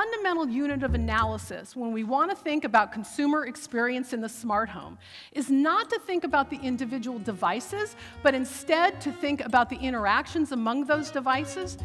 fundamental unit of analysis when we want to think about consumer experience in the smart home is not to think about the individual devices, but instead to think about the interactions among those devices.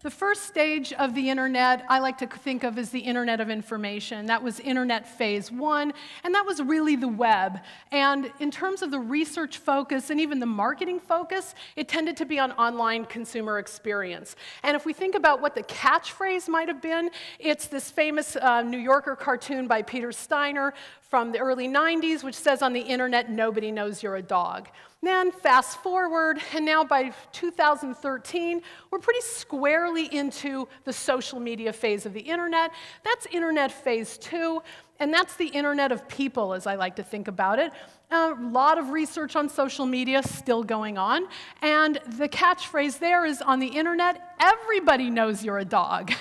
The first stage of the internet I like to think of as the Internet of Information. That was Internet Phase 1, and that was really the web. And in terms of the research focus and even the marketing focus, it tended to be on online consumer experience. And if we think about what the catchphrase might have been, it's this famous New Yorker cartoon by Peter Steiner from the early 90s, which says on the internet, nobody knows you're a dog. Then fast forward, and now by 2013, we're pretty squarely into the social media phase of the internet. That's Internet Phase 2, and that's the Internet of People, as I like to think about it. A lot of research on social media still going on, and the catchphrase there is, on the internet, everybody knows you're a dog.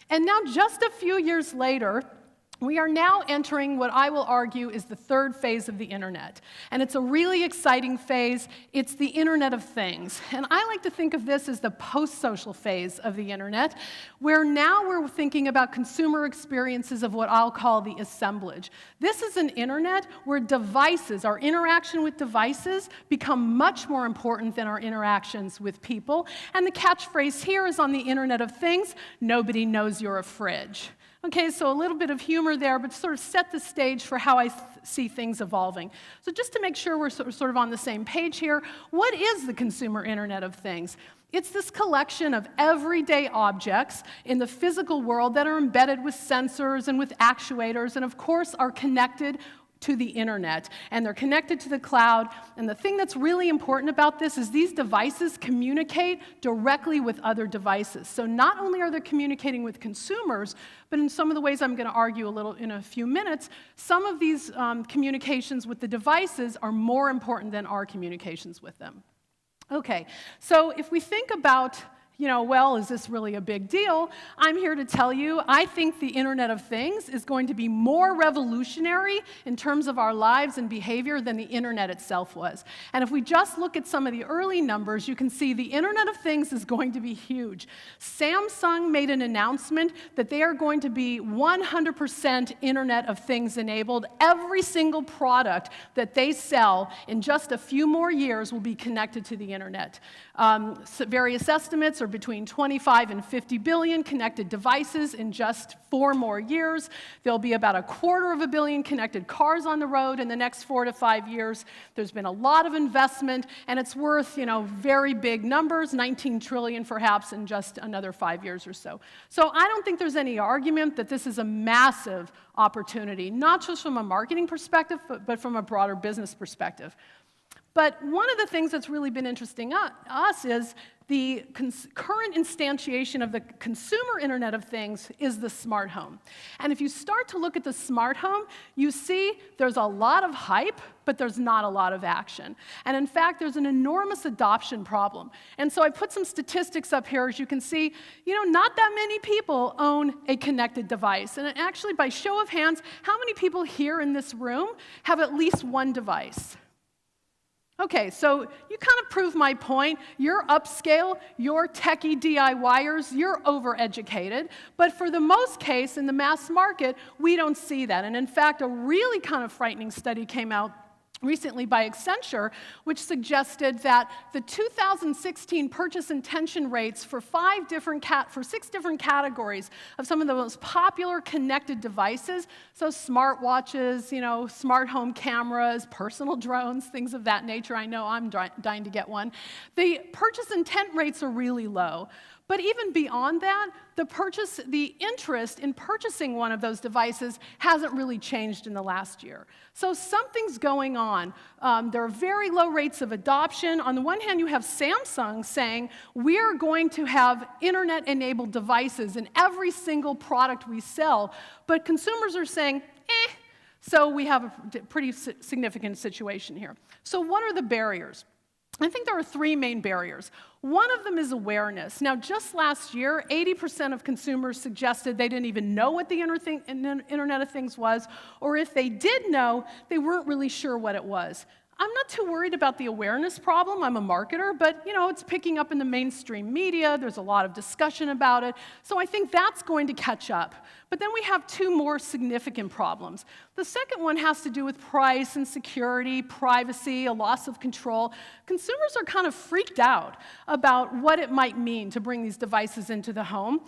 And now just a few years later, we are now entering what I will argue is the third phase of the internet. And it's a really exciting phase. It's the Internet of Things. And I like to think of this as the post-social phase of the internet, where now we're thinking about consumer experiences of what I'll call the assemblage. This is an internet where devices, our interaction with devices, become much more important than our interactions with people. And the catchphrase here is, on the Internet of Things, nobody knows you're a fridge. Okay, so a little bit of humor there, but sort of set the stage for how I see things evolving. So just to make sure we're sort of on the same page here, what is the consumer Internet of Things? It's this collection of everyday objects in the physical world that are embedded with sensors and with actuators, and of course are connected to the internet, and they're connected to the cloud. And the thing that's really important about this is these devices communicate directly with other devices. So not only are they communicating with consumers, but in some of the ways I'm going to argue a little in a few minutes, some of these communications with the devices are more important than our communications with them. Okay, so if we think about, well, is this really a big deal? I'm here to tell you, I think the Internet of Things is going to be more revolutionary in terms of our lives and behavior than the internet itself was. And if we just look at some of the early numbers, you can see the Internet of Things is going to be huge. Samsung made an announcement that they are going to be 100% Internet of Things enabled. Every single product that they sell in just a few more years will be connected to the internet. So various estimates are between 25 and 50 billion connected devices in just 4 more years. There'll be about 250 million connected cars on the road in the next 4 to 5 years. There's been a lot of investment, and it's worth, very big numbers, 19 trillion perhaps in just another 5 years or so. So I don't think there's any argument that this is a massive opportunity, not just from a marketing perspective, but from a broader business perspective. But one of the things that's really been interesting to us is the current instantiation of the consumer Internet of Things is the smart home. And if you start to look at the smart home, you see there's a lot of hype, but there's not a lot of action. And in fact, there's an enormous adoption problem. And so I put some statistics up here. As you can see, not that many people own a connected device. And actually, by show of hands, how many people here in this room have at least one device? Okay, so you kind of prove my point. You're upscale, you're techie DIYers, you're overeducated. But for the most case, in the mass market, we don't see that. And in fact, a really kind of frightening study came out recently by Accenture, which suggested that the 2016 purchase intention rates for 6 different categories of some of the most popular connected devices, so smartwatches, smart home cameras, personal drones, things of that nature. I know I'm dying to get one. The purchase intent rates are really low. But even beyond that, the interest in purchasing one of those devices hasn't really changed in the last year. So something's going on. There are very low rates of adoption. On the one hand, you have Samsung saying, we're going to have internet-enabled devices in every single product we sell. But consumers are saying, So we have a pretty significant situation here. So what are the barriers? I think there are three main barriers. One of them is awareness. Now, just last year, 80% of consumers suggested they didn't even know what the Internet of Things was, or if they did know, they weren't really sure what it was. I'm not too worried about the awareness problem. I'm a marketer, but it's picking up in the mainstream media. There's a lot of discussion about it. So I think that's going to catch up. But then we have two more significant problems. The second one has to do with price and security, privacy, a loss of control. Consumers are kind of freaked out about what it might mean to bring these devices into the home.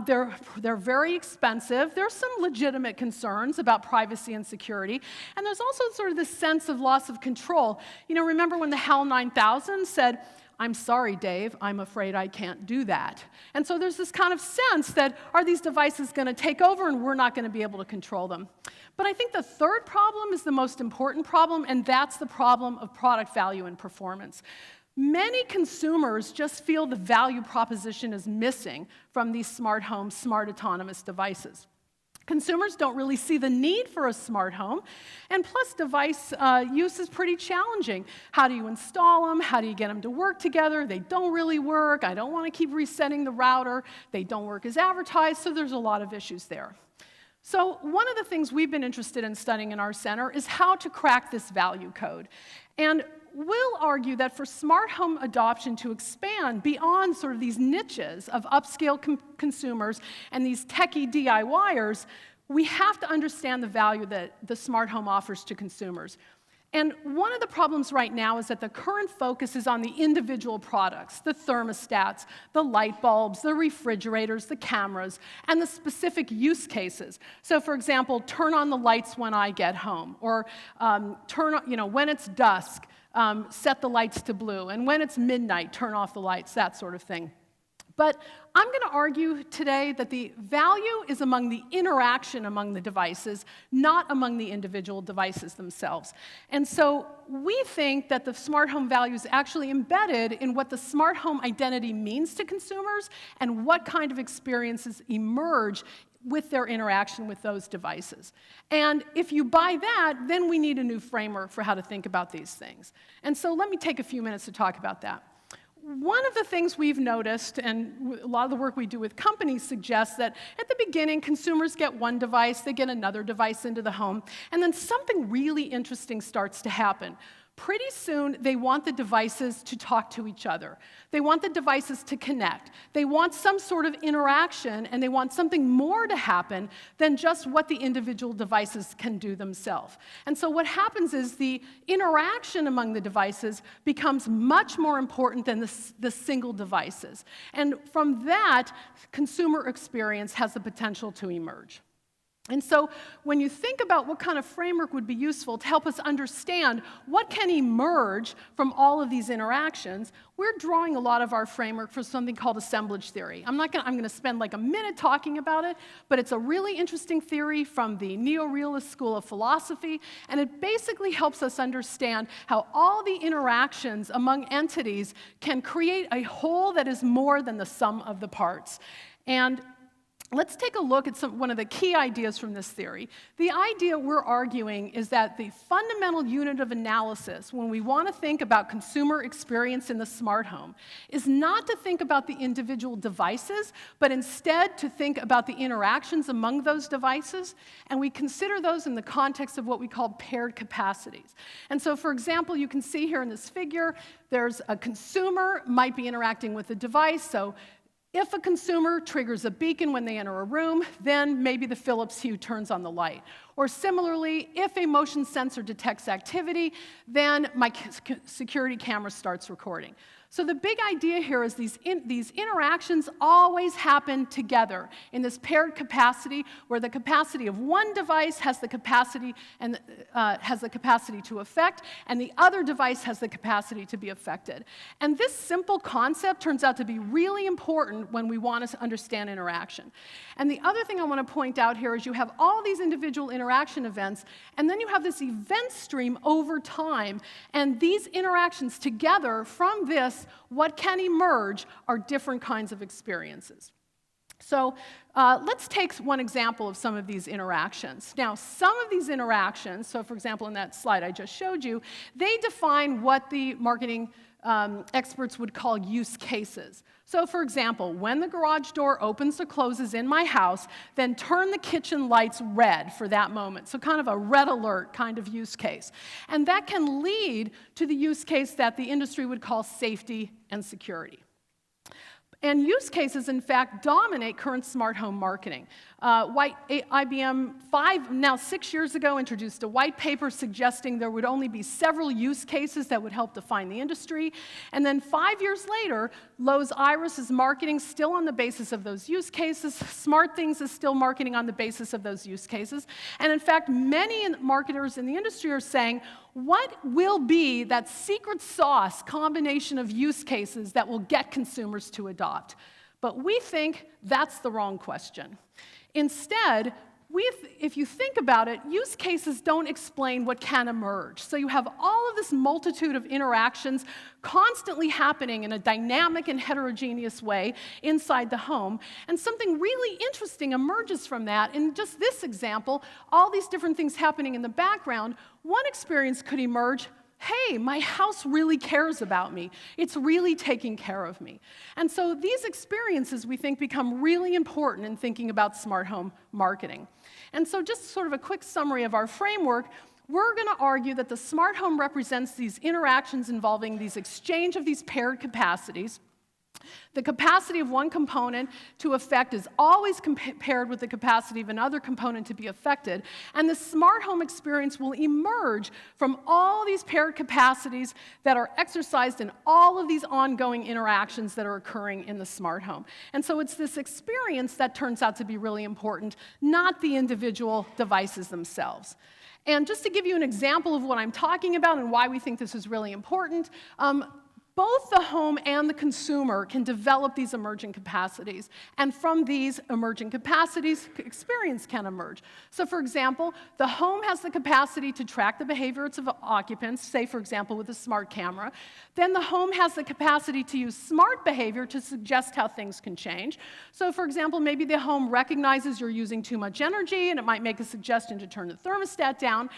They're very expensive. There's some legitimate concerns about privacy and security. And there's also sort of this sense of loss of control. Remember when the HAL 9000 said, "I'm sorry, Dave, I'm afraid I can't do that." And so there's this kind of sense that, are these devices going to take over and we're not going to be able to control them? But I think the third problem is the most important problem, and that's the problem of product value and performance. Many consumers just feel the value proposition is missing from these smart home, smart autonomous devices. Consumers don't really see the need for a smart home, and plus device use is pretty challenging. How do you install them? How do you get them to work together? They don't really work. I don't want to keep resetting the router. They don't work as advertised, so there's a lot of issues there. So one of the things we've been interested in studying in our center is how to crack this value code. And we'll argue that for smart home adoption to expand beyond sort of these niches of upscale consumers and these techie DIYers, we have to understand the value that the smart home offers to consumers. And one of the problems right now is that the current focus is on the individual products, the thermostats, the light bulbs, the refrigerators, the cameras, and the specific use cases. So for example, turn on the lights when I get home, or when it's dusk, set the lights to blue, and when it's midnight, turn off the lights, that sort of thing. But I'm going to argue today that the value is among the interaction among the devices, not among the individual devices themselves. And so we think that the smart home value is actually embedded in what the smart home identity means to consumers and what kind of experiences emerge with their interaction with those devices. And if you buy that, then we need a new framework for how to think about these things. And so let me take a few minutes to talk about that. One of the things we've noticed, and a lot of the work we do with companies suggests that at the beginning, consumers get one device, they get another device into the home, and then something really interesting starts to happen. Pretty soon, they want the devices to talk to each other. They want the devices to connect. They want some sort of interaction, and they want something more to happen than just what the individual devices can do themselves. And so what happens is the interaction among the devices becomes much more important than the single devices. And from that, consumer experience has the potential to emerge. And so when you think about what kind of framework would be useful to help us understand what can emerge from all of these interactions, we're drawing a lot of our framework for something called assemblage theory. I'm going to spend like a minute talking about it, but it's a really interesting theory from the neo-realist school of philosophy, and it basically helps us understand how all the interactions among entities can create a whole that is more than the sum of the parts. And let's take a look at one of the key ideas from this theory. The idea we're arguing is that the fundamental unit of analysis when we want to think about consumer experience in the smart home is not to think about the individual devices, but instead to think about the interactions among those devices, and we consider those in the context of what we call paired capacities. And so, for example, you can see here in this figure, there's a consumer might be interacting with a device, so if a consumer triggers a beacon when they enter a room, then maybe the Philips Hue turns on the light. Or similarly, if a motion sensor detects activity, then my security camera starts recording. So the big idea here is these interactions always happen together in this paired capacity, where the capacity of one device has the capacity to affect, and the other device has the capacity to be affected. And this simple concept turns out to be really important when we want to understand interaction. And the other thing I want to point out here is you have all these individual interaction events, and then you have this event stream over time, and these interactions together from this, what can emerge are different kinds of experiences. So let's take one example of some of these interactions. Now, some of these interactions, so for example, in that slide I just showed you, they define what the marketing experts would call use cases. So for example, when the garage door opens or closes in my house, then turn the kitchen lights red for that moment. So kind of a red alert kind of use case. And that can lead to the use case that the industry would call safety and security. And use cases, in fact, dominate current smart home marketing. IBM, 6 years ago, introduced a white paper suggesting there would only be several use cases that would help define the industry. And then 5 years later, Lowe's Iris is marketing still on the basis of those use cases. SmartThings is still marketing on the basis of those use cases. And in fact, many marketers in the industry are saying, what will be that secret sauce combination of use cases that will get consumers to adopt? But we think that's the wrong question. Instead, if you think about it, use cases don't explain what can emerge. So you have all of this multitude of interactions constantly happening in a dynamic and heterogeneous way inside the home, and something really interesting emerges from that. In just this example, all these different things happening in the background, one experience could emerge: hey, my house really cares about me. It's really taking care of me. And so these experiences, we think, become really important in thinking about smart home marketing. And so just sort of a quick summary of our framework, we're going to argue that the smart home represents these interactions involving these exchange of these paired capacities. The capacity of one component to affect is always paired with the capacity of another component to be affected, and the smart home experience will emerge from all these paired capacities that are exercised in all of these ongoing interactions that are occurring in the smart home. And so it's this experience that turns out to be really important, not the individual devices themselves. And just to give you an example of what I'm talking about and why we think this is really important, both the home and the consumer can develop these emergent capacities, and from these emergent capacities, experience can emerge. So for example, the home has the capacity to track the behaviors of occupants, say for example with a smart camera. Then the home has the capacity to use smart behavior to suggest how things can change. So for example, maybe the home recognizes you're using too much energy, and it might make a suggestion to turn the thermostat down.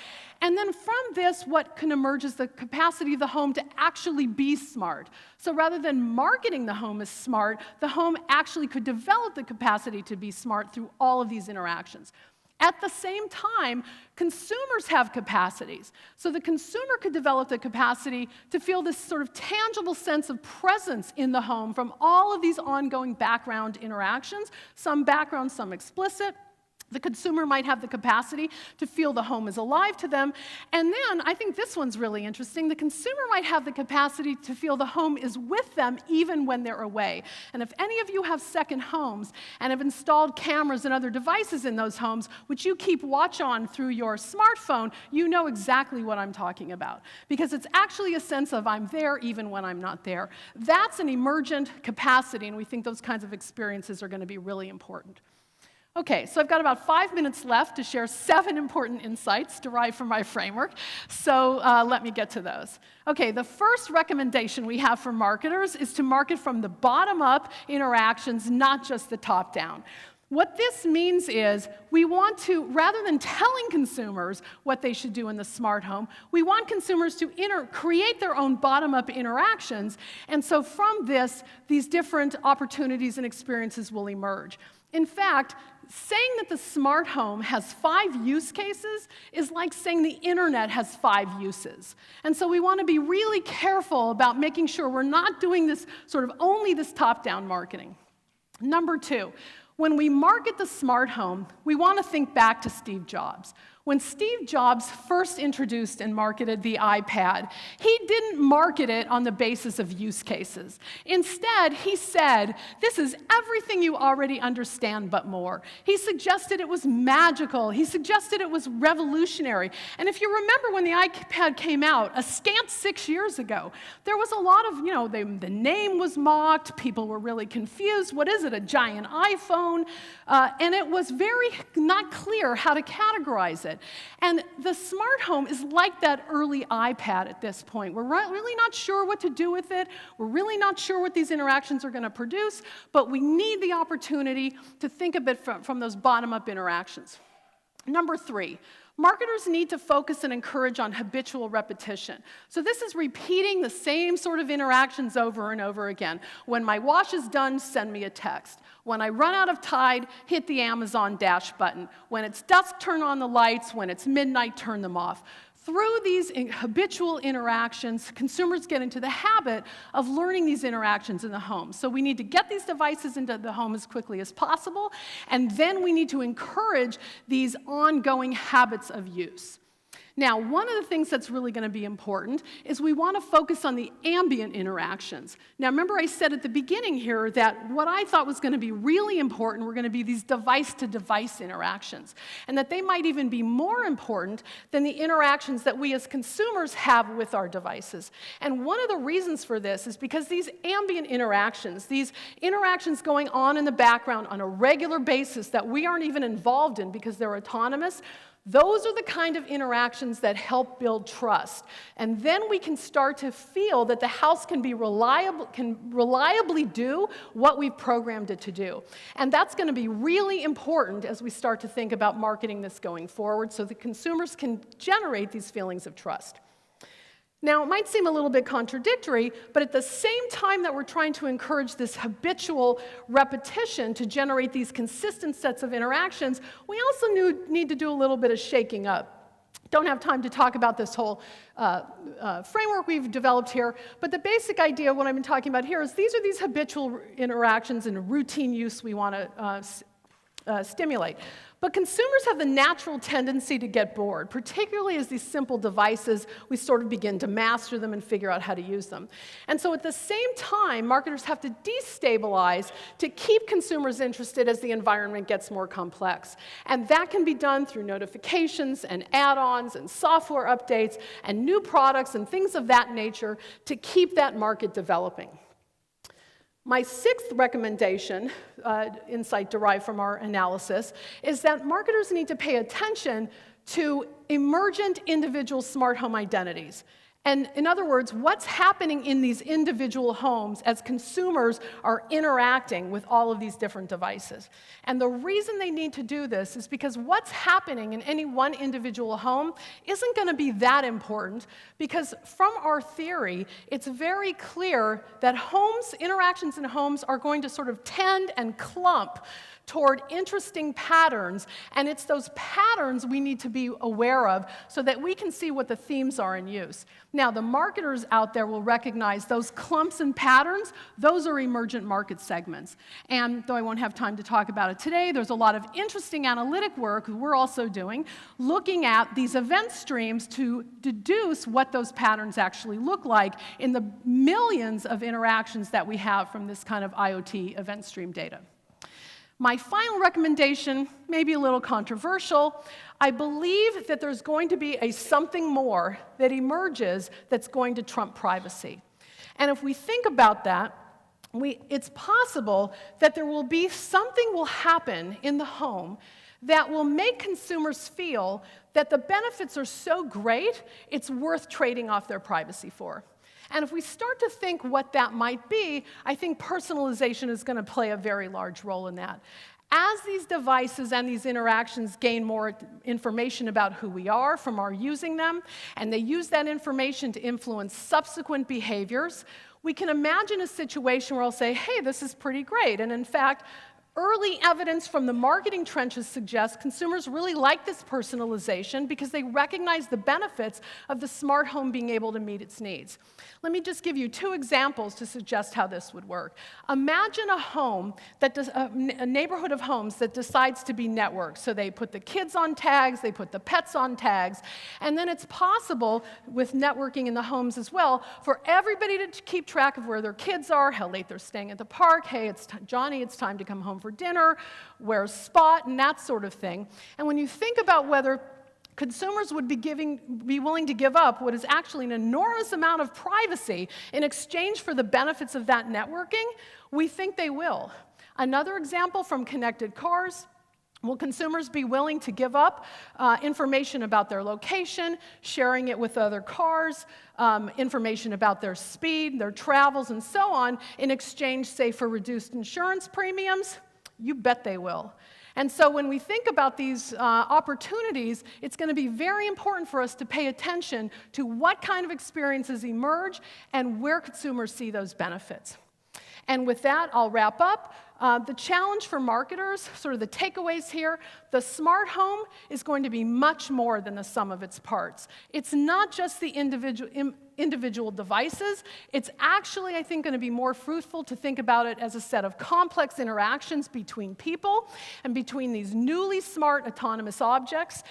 And then from this, what can emerge is the capacity of the home to actually be smart. So rather than marketing the home as smart, the home actually could develop the capacity to be smart through all of these interactions. At the same time, consumers have capacities. So the consumer could develop the capacity to feel this sort of tangible sense of presence in the home from all of these ongoing background interactions, some background, some explicit. The consumer might have the capacity to feel the home is alive to them. And then, I think this one's really interesting, the consumer might have the capacity to feel the home is with them even when they're away. And if any of you have second homes and have installed cameras and other devices in those homes, which you keep watch on through your smartphone, you know exactly what I'm talking about. Because it's actually a sense of I'm there even when I'm not there. That's an emergent capacity, and we think those kinds of experiences are going to be really important. Okay, so I've got about 5 minutes left to share 7 important insights derived from my framework, so let me get to those. Okay, the first recommendation we have for marketers is to market from the bottom-up interactions, not just the top-down. What this means is we want to, rather than telling consumers what they should do in the smart home, we want consumers to create their own bottom-up interactions, and so from this, these different opportunities and experiences will emerge. In fact, saying that the smart home has 5 use cases is like saying the internet has 5 uses. And so we want to be really careful about making sure we're not doing this sort of only this top-down marketing. Number 2, when we market the smart home, we want to think back to Steve Jobs. When Steve Jobs first introduced and marketed the iPad, he didn't market it on the basis of use cases. Instead, he said, this is everything you already understand but more. He suggested it was magical. He suggested it was revolutionary. And if you remember when the iPad came out, a scant 6 years ago, there was a lot of, the name was mocked, people were really confused. What is it, a giant iPhone? And it was very not clear how to categorize it. And the smart home is like that early iPad at this point. We're really not sure what to do with it. We're really not sure what these interactions are going to produce, but we need the opportunity to think a bit from those bottom-up interactions. Number 3, marketers need to focus and encourage on habitual repetition. So this is repeating the same sort of interactions over and over again. When my wash is done, send me a text. When I run out of Tide, hit the Amazon Dash button. When it's dusk, turn on the lights. When it's midnight, turn them off. Through these habitual interactions, consumers get into the habit of learning these interactions in the home. So we need to get these devices into the home as quickly as possible, and then we need to encourage these ongoing habits of use. Now, one of the things that's really going to be important is we want to focus on the ambient interactions. Now, remember I said at the beginning here that what I thought was going to be really important were going to be these device-to-device interactions, and that they might even be more important than the interactions that we as consumers have with our devices. And one of the reasons for this is because these ambient interactions, these interactions going on in the background on a regular basis that we aren't even involved in because they're autonomous, those are the kind of interactions that help build trust. And then we can start to feel that the house can reliably do what we've programmed it to do. And that's going to be really important as we start to think about marketing this going forward so that consumers can generate these feelings of trust. Now, it might seem a little bit contradictory, but at the same time that we're trying to encourage this habitual repetition to generate these consistent sets of interactions, we also need to do a little bit of shaking up. Don't have time to talk about this whole framework we've developed here, but the basic idea of what I've been talking about here is these are these habitual interactions and routine use we want to stimulate. But consumers have the natural tendency to get bored, particularly as these simple devices, we sort of begin to master them and figure out how to use them. And so at the same time, marketers have to destabilize to keep consumers interested as the environment gets more complex. And that can be done through notifications and add-ons and software updates and new products and things of that nature to keep that market developing. My 6th recommendation, insight derived from our analysis, is that marketers need to pay attention to emergent individual smart home identities. And in other words, what's happening in these individual homes as consumers are interacting with all of these different devices. And the reason they need to do this is because what's happening in any one individual home isn't going to be that important, because from our theory, it's very clear that interactions in homes are going to sort of tend and clump toward interesting patterns, and it's those patterns we need to be aware of so that we can see what the themes are in use. Now, the marketers out there will recognize those clumps and patterns. Those are emergent market segments. And though I won't have time to talk about it today, there's a lot of interesting analytic work we're also doing, looking at these event streams to deduce what those patterns actually look like in the millions of interactions that we have from this kind of IoT event stream data. My final recommendation may be a little controversial. I believe that there's going to be a something more that emerges that's going to trump privacy. And if we think about that, it's possible that there will be something will happen in the home that will make consumers feel that the benefits are so great, it's worth trading off their privacy for. And if we start to think what that might be, I think personalization is going to play a very large role in that. As these devices and these interactions gain more information about who we are from our using them, and they use that information to influence subsequent behaviors, we can imagine a situation where I'll say, hey, this is pretty great. And in fact, early evidence from the marketing trenches suggests consumers really like this personalization because they recognize the benefits of the smart home being able to meet its needs. Let me just give you 2 examples to suggest how this would work. Imagine a neighborhood of homes that decides to be networked. So they put the kids on tags, they put the pets on tags, and then it's possible with networking in the homes as well for everybody to keep track of where their kids are, how late they're staying at the park, hey, it's Johnny, it's time to come home for dinner, where's Spot, and that sort of thing. And when you think about whether consumers would be willing to give up what is actually an enormous amount of privacy in exchange for the benefits of that networking, we think they will. Another example from connected cars. Will consumers be willing to give up information about their location, sharing it with other cars, information about their speed, their travels, and so on, in exchange, say, for reduced insurance premiums? You bet they will. And so when we think about these opportunities, it's going to be very important for us to pay attention to what kind of experiences emerge and where consumers see those benefits. And with that, I'll wrap up. The challenge for marketers, sort of the takeaways here, the smart home is going to be much more than the sum of its parts. It's not just the individual devices. It's actually, I think, going to be more fruitful to think about it as a set of complex interactions between people and between these newly smart autonomous objects,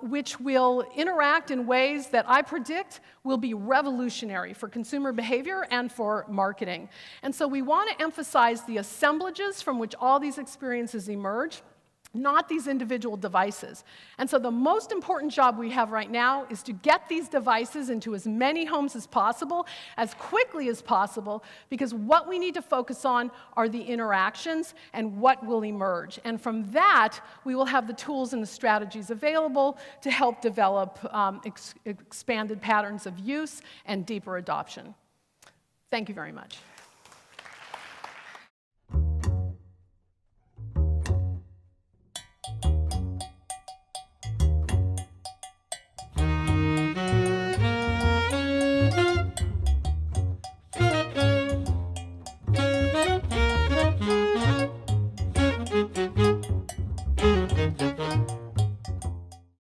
which will interact in ways that I predict will be revolutionary for consumer behavior and for marketing. And so we want to emphasize the assemblages from which all these experiences emerge, not these individual devices. And so the most important job we have right now is to get these devices into as many homes as possible, as quickly as possible, because what we need to focus on are the interactions and what will emerge. And from that, we will have the tools and the strategies available to help develop expanded patterns of use and deeper adoption. Thank you very much.